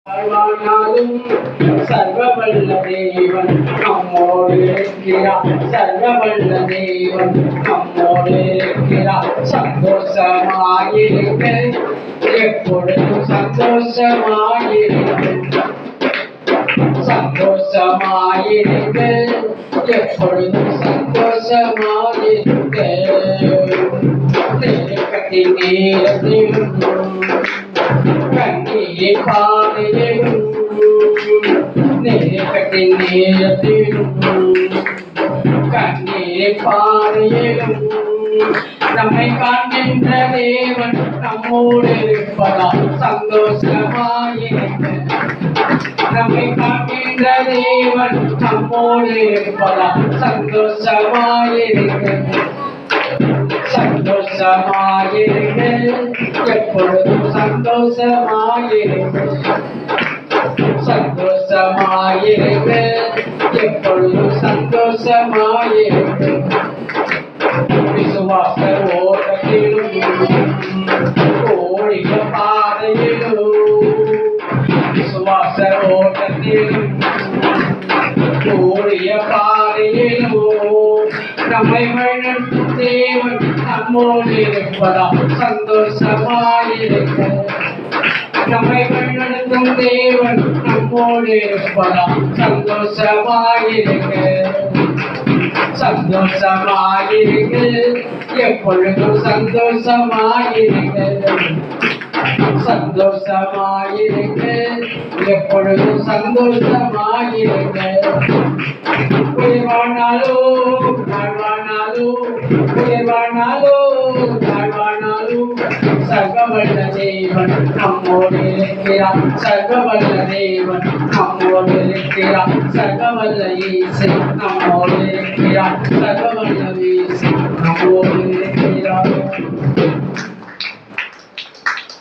வாழ்வானாலும் சர்வவல்ல தேவன் நம்மோடு இருக்கிறார். சர்வவல்ல தேவன் நம்மோடு இருக்கிறார். சந்தோஷமாயிருக்க எப்பொழுதும் சந்தோஷமாயிருக்க சந்தோஷமாயிருக்க எப்பொழுதும் சந்தோஷமாயிருக்க நெருக்கத்தின் நேரத்திலும் கண்ணீர் பாதையிலும் நெருக்கத்தின் நேரத்திலும் கண்ணீர் பாதையிலும் நம்மை காண்கின்ற தேவன் நம்மோடு இருப்பதால் சந்தோஷமாயிருக்க நம்மை காண்கின்ற தேவன் நம்மோடு இருப்பதால் சந்தோஷமாயிருக்க சந்தோஷமாயிருக்க எப்பொழுதும் சந்தோஷமாயிருக்க சந்தோஷமாயிருக்க எப்பொழுதும் சந்தோஷமாயிருக்க விசுவாச ஓட்டத்திலும் ஓடிய பாதையிலும் விசுவாச ஓட்டத்திலும் ஓடிய பாதையிலும் நம்மை வழிநடத்தும் தேவன் நம்மோடு இருப்பதால் சந்தோஷமாயிருக்க நம்மை வழிநடத்தும் தேவன் நம்மோடு இருப்பதால் சந்தோஷமாயிருக்க சந்தோஷமாயிருக்க எப்பொழுதும் சந்தோஷமாயிருக்க சந்தோஷமாயிருக்க எப்பொழுதும் சந்தோஷமாயிருக்க உயர்வானாலோ தாழ்வானாலோ உயர்வானாலோ தாழ்வானாலோ சர்வவல்ல தேவன் நம்மோடு இருக்கிறார். சர்வவல்ல தேவன் நம்மோடு இருக்கிறார். சர்வவல்ல இயேசு நம்மோடு இருக்கிறார். சர்வவல்ல இயேசு நம்மோடு இருக்கிறார்.